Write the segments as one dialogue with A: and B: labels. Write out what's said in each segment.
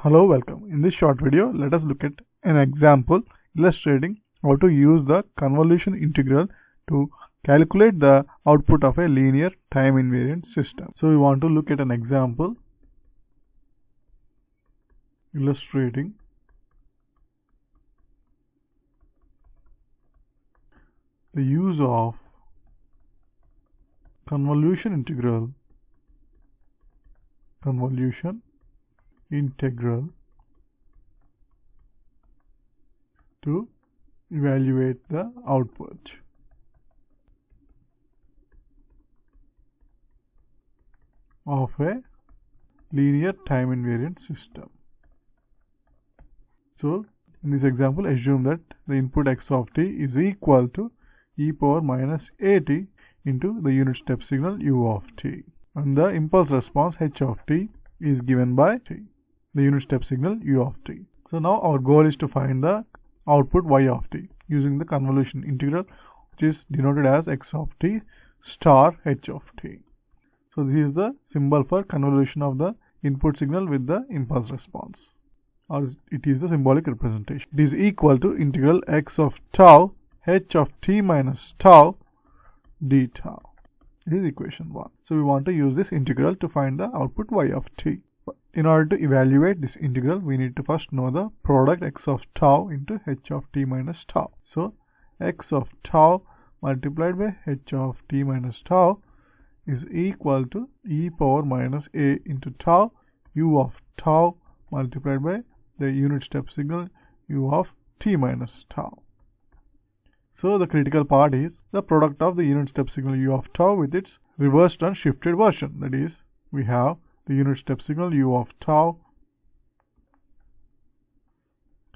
A: Hello, welcome. In this short video, let us look at an example illustrating how to use the convolution integral to calculate the output of a linear time invariant system. So we want to look at an example illustrating the use of convolution integral to evaluate the output. Of a linear time invariant system. So in this example, assume that the input x of t is equal to e power minus at into the unit step signal u of t, and the impulse response h of t is given by t, the unit step signal u of t. So now our goal is to find the output y of t using the convolution integral, which is denoted as x of t star h of t. So this is the symbol for convolution of the input signal with the impulse response, or it is the symbolic representation. It is equal to integral x of tau h of t minus tau d tau. This is equation 1. So we want to use this integral to find the output y of t. In order to evaluate this integral, we need to first know the product x of tau into h of t minus tau. So x of tau multiplied by h of t minus tau is equal to e power minus a into tau u of tau multiplied by the unit step signal u of t minus tau. So the critical part is the product of the unit step signal u of tau with its reversed and shifted version. That is, we have the unit step signal u of tau.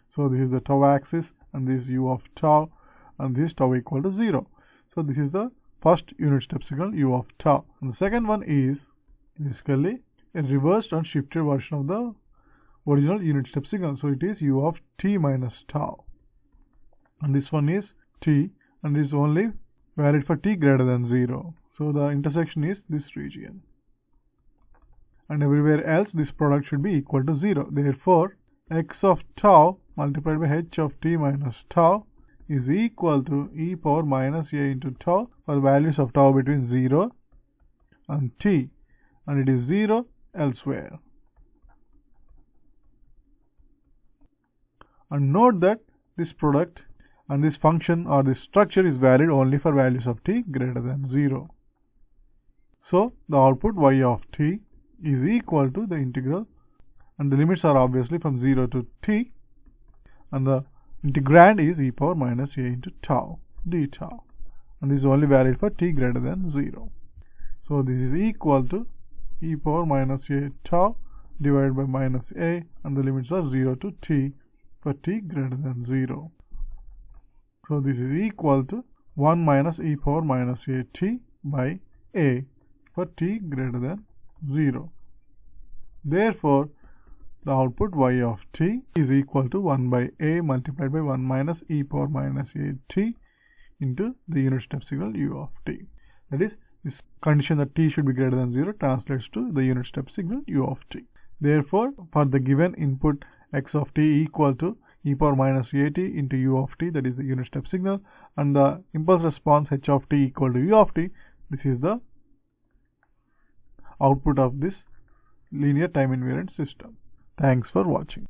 A: So this is the tau axis, and this is u of tau, and this tau equal to 0. So this is the first unit step signal u of tau. And the second one is basically a reversed and shifted version of the original unit step signal. So it is u of t minus tau. And this one is t, and is only valid for t greater than 0. So the intersection is this region. And everywhere else this product should be equal to 0. Therefore, x of tau multiplied by h of t minus tau is equal to e power minus a into tau for values of tau between 0 and t, and it is 0 elsewhere. And note that this product and this function or this structure is valid only for values of t greater than 0. So the output y of t is equal to the integral, and the limits are obviously from 0 to t, and the integrand is e power minus a into tau d tau, and this is only valid for t greater than 0. So this is equal to e power minus a tau divided by minus a, and the limits are 0 to t for t greater than 0. So this is equal to 1 minus e power minus a t by a for t greater than 0. Therefore, the output y of t is equal to 1 by a multiplied by 1 minus e power minus a t into the unit step signal u of t. That is, this condition that t should be greater than 0 translates to the unit step signal u of t. Therefore, for the given input x of t equal to e power minus at into u of t, that is the unit step signal, and the impulse response h of t equal to u of t, this is the output of this linear time invariant system. Thanks for watching.